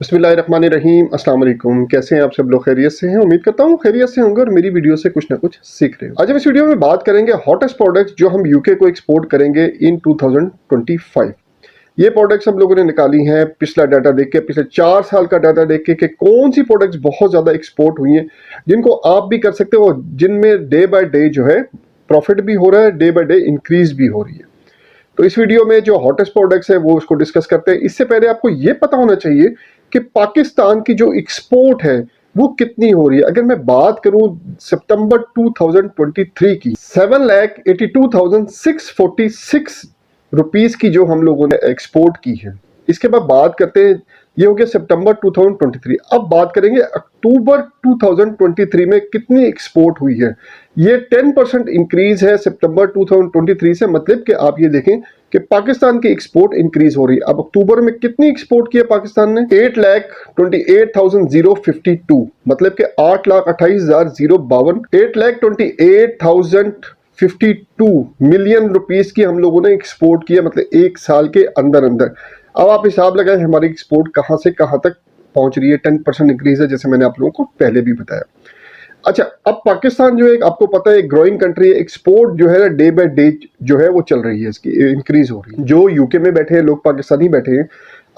बिस्मिल्लाहिर्रहमानिर्रहीम, अस्सलाम वालेकुम। कैसे हैं आप सब लोग? खैरियत से हैं? उम्मीद करता हूँ खैरियत से होंगे और मेरी वीडियो से कुछ ना कुछ सीख रहे हो। आज हम इस वीडियो में बात करेंगे हॉटेस्ट प्रोडक्ट्स जो हम यूके को एक्सपोर्ट करेंगे इन 2025। ये प्रोडक्ट्स हम लोगों ने निकाली हैं पिछला डाटा देख के, पिछले 4 साल का डाटा देख के कि कौन सी प्रोडक्ट्स बहुत ज़्यादा एक्सपोर्ट हुई हैं, जिनको आप भी कर सकते हो, जिनमें डे बाय डे जो है प्रॉफिट भी हो रहा है, डे बाय डे इंक्रीज भी हो रही है। तो इस वीडियो में जो हॉटेस्ट प्रोडक्ट्स है वो उसको डिस्कस करते हैं। इससे पहले आपको ये पता होना चाहिए कि पाकिस्तान की जो एक्सपोर्ट है वो कितनी हो रही है। अगर मैं बात करूं सितंबर 2023 की, 7,82,646 रुपीस की जो हम लोगों ने एक्सपोर्ट की है। इसके बाद बात करते हैं, ये हो गया सितंबर 2023। अब बात करेंगे अक्टूबर 2023 में कितनी एक्सपोर्ट हुई है। ये 10% इंक्रीज है सितंबर 2023 से, मतलब कि आप ये देखें कि पाकिस्तान की एक्सपोर्ट इंक्रीज हो रही है। अब अक्टूबर में कितनी एक्सपोर्ट किया पाकिस्तान ने? 8,28,052, मतलब कि 8,28,052, 8,28,052 मिलियन रुपीस की हम लोगों ने एक्सपोर्ट किया, मतलब एक साल के अंदर अंदर। अब आप हिसाब लगाएं हमारी एक्सपोर्ट कहां से कहां तक पहुंच रही है। 10% इंक्रीज है, जैसे मैंने आप लोगों को पहले भी बताया। अच्छा, अब पाकिस्तान जो है आपको पता है ग्रोइंग कंट्री है, एक्सपोर्ट जो है डे बाय डे जो है वो चल रही है, इसकी इंक्रीज हो रही है। जो यूके में बैठे हैं लोग, पाकिस्तानी बैठे हैं,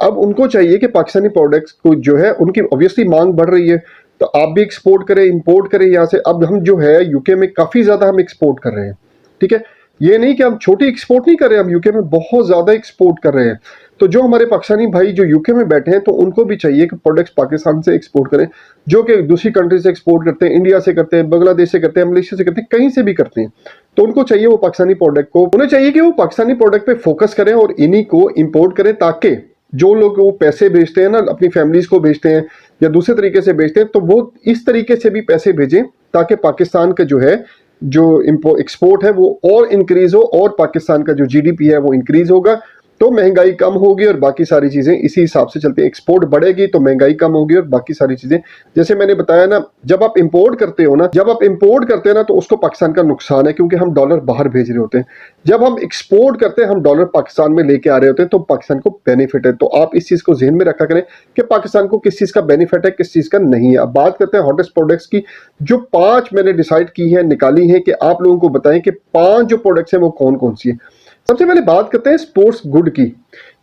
अब उनको चाहिए कि पाकिस्तानी प्रोडक्ट्स को जो है उनकी ऑब्वियसली मांग बढ़ रही है, तो आप भी एक्सपोर्ट करें, इंपोर्ट करें यहाँ से। अब हम जो है यूके में काफी ज्यादा हम एक्सपोर्ट कर रहे हैं, ठीक है। ये नहीं कि हम छोटी एक्सपोर्ट नहीं कर रहे हैं, हम यूके में बहुत ज्यादा एक्सपोर्ट कर रहे हैं। तो जो हमारे पाकिस्तानी भाई जो यूके में बैठे हैं, तो उनको भी चाहिए कि प्रोडक्ट्स पाकिस्तान से एक्सपोर्ट करें, जो कि दूसरी कंट्री से एक्सपोर्ट करते हैं, इंडिया से करते हैं, बांग्लादेश से करते हैं, मलेशिया से करते हैं, कहीं से भी करते हैं। तो उनको चाहिए वो पाकिस्तानी प्रोडक्ट को, उन्हें चाहिए कि वो पाकिस्तानी प्रोडक्ट पे फोकस करें और इन्हीं को इंपोर्ट करें, ताकि जो लोग वो पैसे भेजते हैं ना, अपनी फैमिलीज को भेजते हैं या दूसरे तरीके से भेजते हैं, तो वो इस तरीके से भी पैसे भेजें, ताकि पाकिस्तान का जो है जो एक्सपोर्ट है वो और इंक्रीज हो, और पाकिस्तान का जो जीडीपी है वो इंक्रीज होगा, तो महंगाई कम होगी और बाकी सारी चीजें इसी हिसाब से चलती है। एक्सपोर्ट बढ़ेगी तो महंगाई कम होगी और बाकी सारी चीजें, जैसे मैंने बताया ना, जब आप इंपोर्ट करते हो ना, तो उसको पाकिस्तान का नुकसान है, क्योंकि हम डॉलर बाहर भेज रहे होते हैं। जब हम एक्सपोर्ट करते हैं, हम डॉलर पाकिस्तान में लेके आ रहे होते हैं, तो पाकिस्तान को बेनिफिट है। तो आप इस चीज को जहन में रखा करें कि पाकिस्तान को किस चीज का बेनिफिट है, किस चीज का नहीं है। अब बात करते हैं हॉटेस्ट प्रोडक्ट्स की, जो 5 मैंने डिसाइड की है, निकाली है, कि आप लोगों को बताएं कि 5 जो प्रोडक्ट्स हैं वो कौन कौन सी है। सबसे पहले बात करते हैं स्पोर्ट्स गुड की।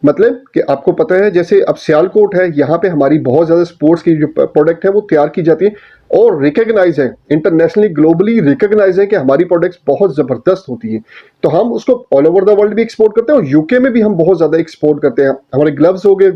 मतलब कि आपको पता है, जैसे अब सियालकोट है, यहाँ पे हमारी बहुत ज्यादा स्पोर्ट्स की जो प्रोडक्ट है वो तैयार की जाती है और रिकॉग्नाइज है, इंटरनेशनली ग्लोबली रिकॉग्नाइज है कि हमारी प्रोडक्ट्स बहुत जबरदस्त होती है। तो हम उसको ऑल ओवर द वर्ल्ड भी एक्सपोर्ट करते हैं और यूके में भी हम बहुत ज्यादा एक्सपोर्ट करते हैं। हमारे ग्लव्स हो गए,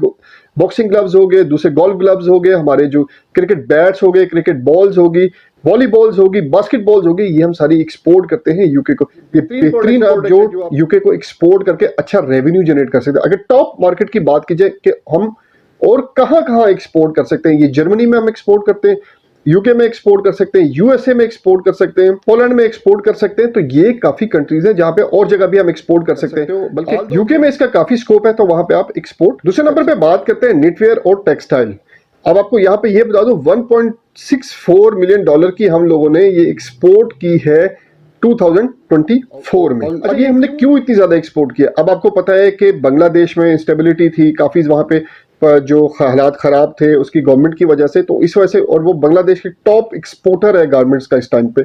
बॉक्सिंग ग्लव्स हो गए, दूसरे गोल्फ ग्लव्स हो गए, हमारे जो क्रिकेट बैट्स हो गए, क्रिकेट बॉल्स होगी, वॉलीबॉल्स होगी, बास्केटबॉल्स होगी, ये हम सारी एक्सपोर्ट करते हैं यूके को। ये बेहतरीन आप जो यूके को एक्सपोर्ट करके अच्छा रेवेन्यू जनरेट कर सकते हैं। अगर टॉप मार्केट की बात की जाए कि हम और कहां एक्सपोर्ट कर सकते हैं, ये जर्मनी में हम एक्सपोर्ट करते हैं, यूके में एक्सपोर्ट कर सकते हैं, यूएसए में एक्सपोर्ट कर सकते हैं, पोलैंड में एक्सपोर्ट कर सकते हैं। तो ये काफी कंट्रीज हैं जहां पे और जगह भी हम एक्सपोर्ट कर सकते हैं, बल्कि यूके में इसका काफी स्कोप है, तो वहां पे आप एक्सपोर्ट। दूसरे नंबर पे बात करते हैं निटवेयर और टेक्सटाइल। अब आपको यहाँ पे ये बता दूं, 1.64 मिलियन डॉलर की हम लोगों ने ये एक्सपोर्ट की है 2024 में। अब ये हमने क्यों इतनी ज्यादा एक्सपोर्ट किया? अब आपको पता है कि बांग्लादेश में इंस्टेबिलिटी थी काफी, वहां पे जो हालात खराब थे उसकी गवर्नमेंट की वजह से, तो इस वजह से, और वो बांग्लादेश की टॉप एक्सपोर्टर है गारमेंट्स का इस टाइम पे,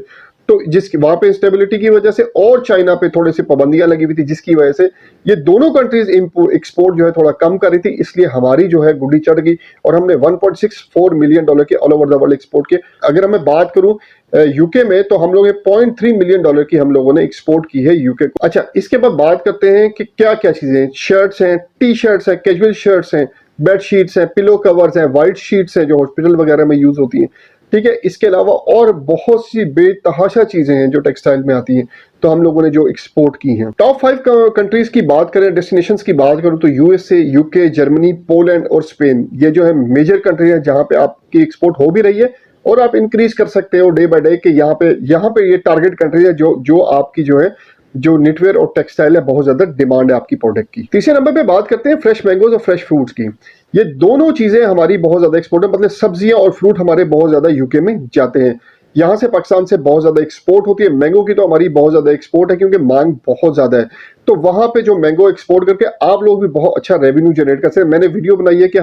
तो जिसकी वहां पे इंस्टेबिलिटी की वजह से और चाइना पे थोड़ी सी पाबंदियां लगी हुई थी, जिसकी वजह से ये दोनों कंट्रीज एक्सपोर्ट जो है थोड़ा कम कर रही थी, इसलिए हमारी जो है गुड्डी चढ़ गई और हमने 1.64 मिलियन डॉलर के all over the world export किए। अगर मैं बात करूं यूके में, तो हम लोग 0.3 मिलियन डॉलर की हम लोगों ने एक्सपोर्ट की है यूके को। अच्छा, इसके बाद बात करते हैं कि क्या क्या चीजें हैं। शर्ट्स हैं, टी शर्ट्स हैं, कैजुअल शर्ट्स हैं, बेड शीट्स हैं, पिलो कवर्स हैं, व्हाइट शीट्स हैं जो हॉस्पिटल वगैरह में यूज होती हैं, ठीक है। इसके अलावा और बहुत सी बेतहाशा चीजें हैं जो टेक्सटाइल में आती हैं, तो हम लोगों ने जो एक्सपोर्ट की हैं। टॉप 5 कंट्रीज की बात करें, डेस्टिनेशंस की बात करूं, तो यूएसए, यूके, जर्मनी, पोलैंड और स्पेन, ये जो है मेजर कंट्री है जहां पे आपकी एक्सपोर्ट हो भी रही है और आप इंक्रीज कर सकते हो डे बाय डे, कि यहाँ पे ये टारगेट कंट्री है जो आपकी जो है जो निटवेयर और टेक्सटाइल है, बहुत ज्यादा डिमांड है आपकी प्रोडक्ट की। तीसरे नंबर पे बात करते हैं फ्रेश मैंगोज और फ्रेश फ्रूट्स की। ये दोनों चीजें हमारी बहुत ज्यादा एक्सपोर्ट है, मतलब सब्जियां और फ्रूट हमारे बहुत ज्यादा यूके में जाते हैं। यहाँ से पाकिस्तान से बहुत ज्यादा एक्सपोर्ट होती है। मैंगो की तो हमारी बहुत ज्यादा एक्सपोर्ट है, क्योंकि मांग बहुत ज्यादा है। तो वहां पे जो मैंगो एक्सपोर्ट करके आप लोग भी बहुत अच्छा रेवेन्यू जनरेट कर सकते हैं। मैंने वीडियो बनाई है कि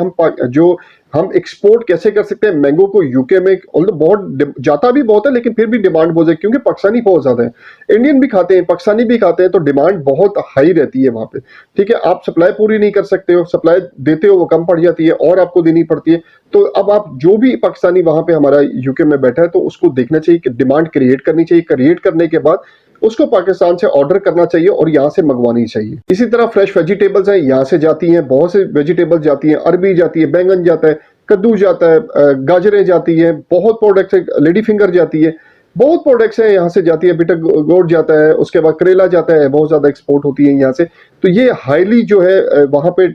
हम एक्सपोर्ट कैसे कर सकते हैं मैंगो को यूके में। ऑल्दो बहुत जाता भी बहुत है, लेकिन फिर भी डिमांड बहुत है, क्योंकि पाकिस्तानी बहुत ज्यादा है, इंडियन भी खाते हैं, पाकिस्तानी भी खाते हैं, तो डिमांड बहुत हाई रहती है वहां पे। ठीक है, आप सप्लाई पूरी नहीं कर सकते हो, सप्लाई देते हो वो कम पड़ जाती है और आपको देनी पड़ती है। तो अब आप जो भी पाकिस्तानी वहां पे हमारा यूके में बैठा है, तो उसको देखना चाहिए कि डिमांड क्रिएट करनी चाहिए, क्रिएट करने के बाद उसको पाकिस्तान से ऑर्डर करना चाहिए और यहाँ से मंगवानी चाहिए। इसी तरह फ्रेश वेजिटेबल्स हैं, यहाँ से जाती हैं, बहुत से वेजिटेबल्स जाती हैं, अरबी जाती है, बैंगन जाता है, कद्दू जाता है, गाजरें जाती है, बहुत प्रोडक्ट्स है, लेडी फिंगर जाती है, बहुत प्रोडक्ट्स हैं यहाँ से जाती है, बिटर गोट जाता है, उसके बाद करेला जाता है, बहुत ज्यादा एक्सपोर्ट होती है यहाँ से। तो ये हाईली जो है वहां पे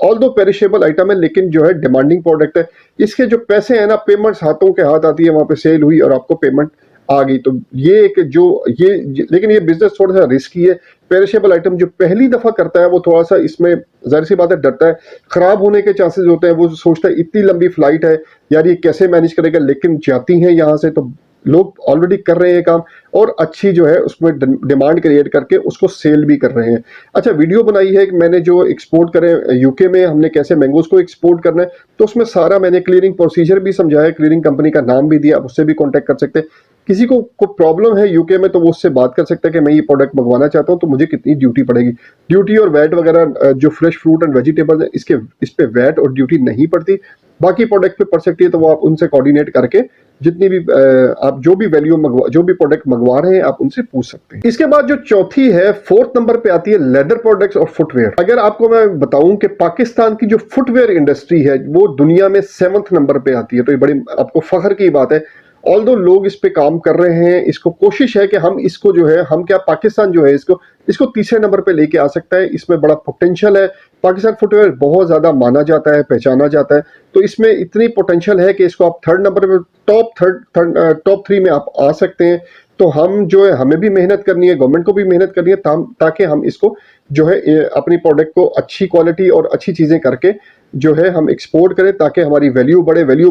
ऑल दो पेरिशेबल आइटम है, लेकिन जो है डिमांडिंग प्रोडक्ट है। इसके जो पैसे हैं ना, पेमेंट्स हाथों के हाथ आती है, वहां पे सेल हुई और आपको पेमेंट आ गई। तो ये एक जो लेकिन ये बिजनेस थोड़ा सा रिस्की है। पेरिशेबल आइटम जो पहली दफा करता है वो थोड़ा सा इसमें जाहिर सी बात है डरता है, खराब होने के चांसेस होते हैं। वो सोचता है इतनी लंबी फ्लाइट है यार, ये कैसे मैनेज करेगा, लेकिन जाती हैं यहाँ से तो लोग ऑलरेडी कर रहे हैं काम, और अच्छी जो है उसमें डिमांड क्रिएट करके उसको सेल भी कर रहे हैं। अच्छा, वीडियो बनाई है कि मैंने जो एक्सपोर्ट करें यूके में, हमने कैसे मैंगोज को एक्सपोर्ट करना है, तो उसमें सारा मैंने क्लियरिंग प्रोसीजर भी समझाया, क्लियरिंग कंपनी का नाम भी दिया, आप उससे भी कॉन्टेक्ट कर सकते हैं। किसी को प्रॉब्लम है यूके में तो वो उससे बात कर सकता है कि मैं ये प्रोडक्ट मंगवाना चाहता हूँ, तो मुझे कितनी ड्यूटी पड़ेगी। ड्यूटी और वैट वगैरह जो फ्रेश फ्रूट एंड वेजिटेबल्स है, इस पे वैट और ड्यूटी नहीं पड़ती, बाकी प्रोडक्ट पे पड़ सकती है। तो वो आप उनसे कोऑर्डिनेट करके जितनी भी आप जो भी प्रोडक्ट मंगवा रहे हैं, आप उनसे पूछ सकते हैं। इसके बाद जो चौथी है, फोर्थ नंबर पे आती है लेदर प्रोडक्ट्स और फुटवेयर। अगर आपको मैं बताऊं कि पाकिस्तान की जो फुटवेयर इंडस्ट्री है वो दुनिया में 7th नंबर पे आती है, तो ये बड़ी आपको फख्र की बात है। ऑल्दो लोग इस पे काम कर रहे हैं, इसको कोशिश है कि हम इसको जो है, हम क्या पाकिस्तान जो है इसको तीसरे नंबर पे लेके आ सकता है। इसमें बड़ा पोटेंशियल है। पाकिस्तान फुटवेयर बहुत ज्यादा माना जाता है, पहचाना जाता है, तो इसमें इतनी पोटेंशियल है कि इसको आप थर्ड नंबर पे, टॉप 3 में आप आ सकते हैं। तो हम जो है, हमें भी मेहनत करनी है, गवर्नमेंट को भी मेहनत करनी है, ताकि हम इसको जो है अपनी प्रोडक्ट को अच्छी क्वालिटी और अच्छी चीजें करके जो है हम एक्सपोर्ट करें, ताकि हमारी वैल्यू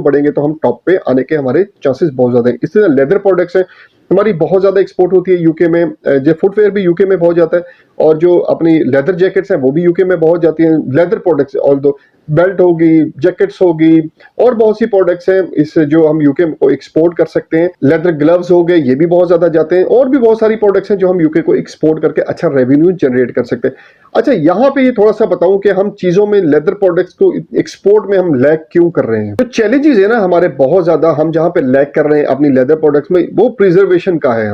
बढ़ेंगे तो हम टॉप पे आने के हमारे चांसेस बहुत ज्यादा हैं। इस तरह लेदर प्रोडक्ट्स हैं, हमारी बहुत ज्यादा एक्सपोर्ट होती है यूके में। जो फुटवेयर भी यूके में बहुत जाता है, और जो अपनी लेदर जैकेट्स हैं वो भी यूके में बहुत जाती हैं। लेदर प्रोडक्ट्स, ऑल दो बेल्ट होगी, जैकेट्स होगी, और बहुत सी प्रोडक्ट्स हैं इस जो हम यूके को एक्सपोर्ट कर सकते हैं। लेदर ग्लव्स हो गए, ये भी बहुत ज्यादा जाते हैं, और भी बहुत सारी प्रोडक्ट्स हैं जो हम यूके को एक्सपोर्ट करके अच्छा रेवेन्यू जनरेट कर सकते हैं। अच्छा, यहाँ पे ये थोड़ा सा बताऊं कि हम चीजों में लेदर प्रोडक्ट्स को एक्सपोर्ट में हम लैग क्यों कर रहे हैं। तो चैलेंजेस है ना हमारे बहुत ज्यादा, हम जहां पे लैग कर रहे हैं अपनी लेदर प्रोडक्ट्स में, वो प्रिजर्वेशन का है।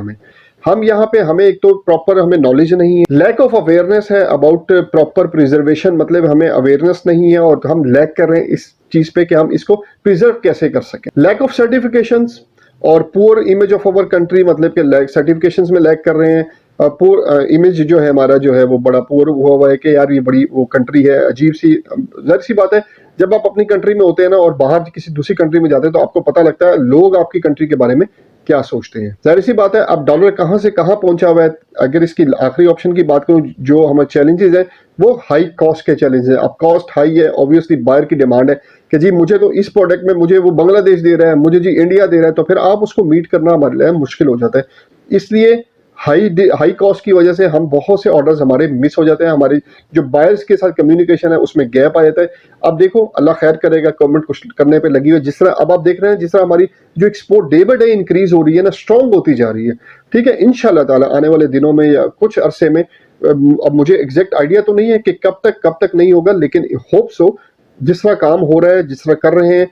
हम यहाँ पे, हमें एक तो प्रॉपर हमें नॉलेज नहीं है, लैक ऑफ अवेयरनेस है अबाउट प्रॉपर प्रिजर्वेशन, मतलब हमें अवेयरनेस नहीं है और हम लैक कर रहे हैं इस चीज पे कि हम इसको प्रिजर्व कैसे कर सकें। लैक ऑफ सर्टिफिकेशंस और poor image of our country, मतलब कि सर्टिफिकेशंस में लैक कर रहे हैं। पुअर इमेज जो है हमारा जो है वो बड़ा पुअर हुआ है कि यार ये बड़ी वो कंट्री है, अजीब सी। जाहिर सी बात है, जब आप अपनी कंट्री में होते हैं ना और बाहर किसी दूसरी कंट्री में जाते हैं, तो आपको पता लगता है लोग आपकी कंट्री के बारे में क्या सोचते हैं। जाहिर सी बात है, अब डॉलर कहां से कहां पहुंचा हुआ है। अगर इसकी आखिरी ऑप्शन की बात करूं, जो हमारे चैलेंजेस है वो हाई कॉस्ट के चैलेंज है। अब कॉस्ट हाई है, ऑब्वियसली बायर की डिमांड है कि जी मुझे तो इस प्रोडक्ट में मुझे वो बांग्लादेश दे रहा है, मुझे जी इंडिया दे रहा है, तो फिर आप उसको मीट करना हमारे लिए मुश्किल हो जाता है। इसलिए हाई कॉस्ट की वजह से हम बहुत से ऑर्डर्स हमारे मिस हो जाते हैं, हमारी जो बायर्स के साथ कम्युनिकेशन है उसमें गैप आ जाता है। अब देखो, अल्लाह खैर करेगा, गवर्नमेंट कुछ करने पे लगी हुई है। जिस तरह अब आप देख रहे हैं, जिस तरह हमारी जो export day by day increase हो रही है ना, स्ट्रांग होती जा रही है। ठीक है, इंशाल्लाह ताला आने वाले दिनों में या कुछ अरसे में, अब मुझे एग्जैक्ट आइडिया तो नहीं है कि कब तक नहीं होगा, लेकिन होप सो जिस तरह काम हो रहा है, जिस तरह कर रहे हैं,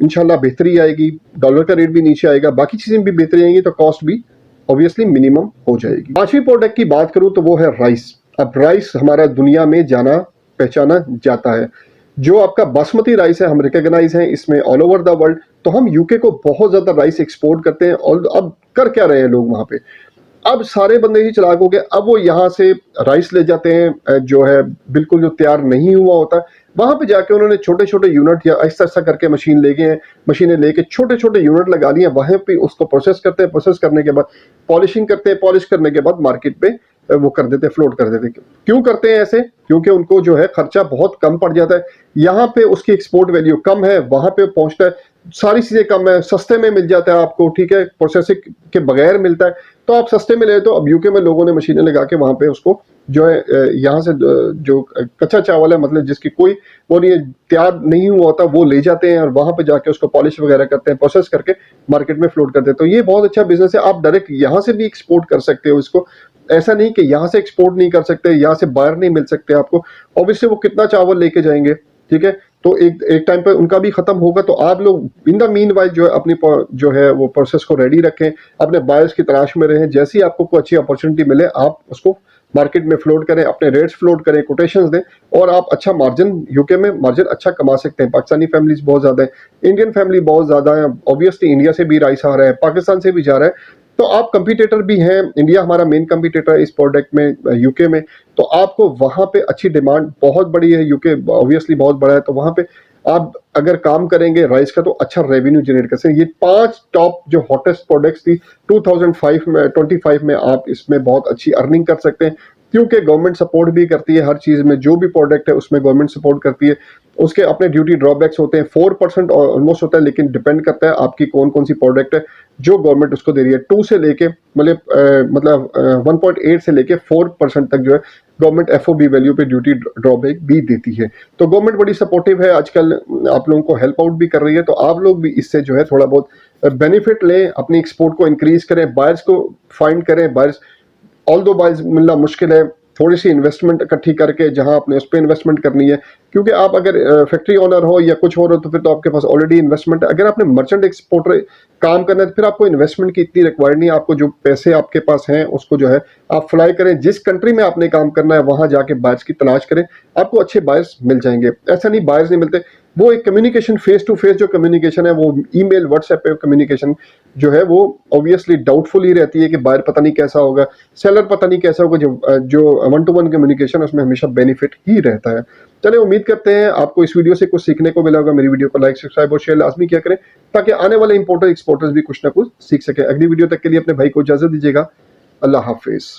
इंशाल्लाह बेहतरी आएगी, डॉलर का रेट भी नीचे आएगा, बाकी चीजें भी बेहतरी आएंगी, तो कॉस्ट भी ऑब्वियसली मिनिमम हो जाएगी। पांचवी प्रोडक्ट की बात करूं तो वो है राइस। अब राइस हमारा दुनिया में जाना पहचाना जाता है। जो आपका बासमती राइस है, हम रिकॉग्नाइज हैं इसमें ऑल ओवर द वर्ल्ड। तो हम यूके को बहुत ज्यादा राइस एक्सपोर्ट करते हैं। और अब कर क्या रहे हैं लोग वहां पे, अब सारे बंदे ही चालाक हो गए। अब वो यहाँ से राइस ले जाते हैं जो है बिल्कुल जो तैयार नहीं हुआ होता, वहां पे जाके उन्होंने छोटे छोटे यूनिट या ऐसा करके मशीनें लेके छोटे छोटे यूनिट लगा लिए, वहां पे उसको प्रोसेस करते हैं। प्रोसेस करने के बाद पॉलिशिंग करते हैं, पॉलिश करने के बाद मार्केट पे वो कर देते, फ्लोट कर देते। क्यों करते हैं ऐसे? क्योंकि उनको जो है खर्चा बहुत कम पड़ जाता है। यहाँ पे उसकी एक्सपोर्ट वैल्यू कम है, वहां पे पहुंचता है, सारी चीजें कम है, सस्ते में मिल जाता है आपको, ठीक है, प्रोसेसिंग के बगैर मिलता है, तो आप सस्ते में ले। तो अब यूके में लोगों ने मशीनें लगा के वहां पे उसको जो है यहाँ से जो कच्चा चावल है, मतलब जिसकी कोई वो नहीं है, तैयार नहीं हुआ होता, वो ले जाते हैं और वहां पे जाके उसको पॉलिश वगैरह करते हैं, प्रोसेस करके मार्केट में फ्लोट करते हैं। तो ये बहुत अच्छा बिजनेस है। आप डायरेक्ट यहाँ से भी एक्सपोर्ट कर सकते हो इसको, ऐसा नहीं कि यहाँ से एक्सपोर्ट नहीं कर सकते, यहाँ से बायर नहीं मिल सकते आपको। ऑब्वियसली वो कितना चावल लेके जाएंगे, ठीक है, तो एक टाइम पर उनका भी खत्म होगा। तो आप लोग इन द मीन वाइज जो है अपनी जो है वो प्रोसेस को रेडी रखें, अपने बायर्स की तलाश में रहें। जैसे ही आपको कोई अच्छी अपॉर्चुनिटी मिले, आप उसको मार्केट में फ्लोट करें, अपने रेट्स फ्लोट करें, कोटेशंस दें, और आप अच्छा मार्जिन, यूके में मार्जिन अच्छा कमा सकते हैं। पाकिस्तानी फैमिलीज बहुत ज्यादा है, इंडियन फैमिली बहुत ज्यादा है, ऑब्वियसली इंडिया से भी राइस आ रहा है, पाकिस्तान से भी जा रहा है, तो आप कंपटीटर भी हैं। इंडिया हमारा मेन कंपटीटर है इस प्रोडक्ट में, यूके में, तो आपको वहां पे अच्छी डिमांड बहुत बड़ी है। यूके ऑब्वियसली बहुत बड़ा है, तो वहां पे आप अगर काम करेंगे राइस का, तो अच्छा रेवेन्यू जनरेट कर सकते हैं। ये 5 टॉप जो हॉटेस्ट प्रोडक्ट्स थी 2025 में आप इसमें बहुत अच्छी अर्निंग कर सकते हैं, क्योंकि गवर्नमेंट सपोर्ट भी करती है हर चीज में। जो भी प्रोडक्ट है उसमें गवर्नमेंट सपोर्ट करती है। उसके अपने ड्यूटी ड्रॉबैक्स होते हैं, 4% ऑलमोस्ट होता है, लेकिन डिपेंड करता है आपकी कौन कौन सी प्रोडक्ट है जो गवर्नमेंट उसको दे रही है। 2 से लेके मतलब 1.8 से लेके 4% तक जो है गवर्नमेंट एफओबी वैल्यू पे ड्यूटी ड्रॉबैक भी देती है। तो गवर्नमेंट बड़ी सपोर्टिव है आजकल, आप लोगों को हेल्प आउट भी कर रही है। तो आप लोग भी इससे जो है थोड़ा बहुत बेनिफिट लें, अपनी एक्सपोर्ट को इंक्रीज करें, बायर्स को फाइंड करें। बायर्स ऑल दो बायर्स मिलना मुश्किल है, थोड़ी सी इन्वेस्टमेंट इकट्ठी करके जहां आपने उस पर इन्वेस्टमेंट करनी है, क्योंकि आप अगर फैक्ट्री ओनर हो या कुछ और हो तो फिर तो आपके पास ऑलरेडी इन्वेस्टमेंट है। अगर आपने मर्चेंट एक्सपोर्टर काम करना है तो फिर आपको इन्वेस्टमेंट की इतनी रिक्वायर्ड नहीं है। आपको जो पैसे आपके पास हैं उसको जो है आप फ्लाई करें, जिस कंट्री में आपने काम करना है वहां जाके बायर्स की तलाश करें, आपको अच्छे बायर्स मिल जाएंगे। ऐसा नहीं बायर्स नहीं मिलते, वो एक कम्युनिकेशन, फेस टू फेस जो कम्युनिकेशन है, वो ईमेल व्हाट्सएप पे कम्युनिकेशन जो है वो ऑब्वियसली डाउटफुल ही रहती है कि बायर पता नहीं कैसा होगा, सेलर पता नहीं कैसा होगा। जो 1-to-1 कम्युनिकेशन उसमें हमेशा बेनिफिट ही रहता है। चलिए, उम्मीद करते हैं आपको इस वीडियो से कुछ सीखने को मिला होगा। मेरी वीडियो को लाइक, सब्सक्राइब और शेयर लाजमी किया करें, ताकि आने वाले इंपोर्टर एक्सपोर्टर्स भी कुछ ना कुछ सीख सके। अगली वीडियो तक के लिए अपने भाई को इजाजत दीजिएगा। अल्लाह हाफिज।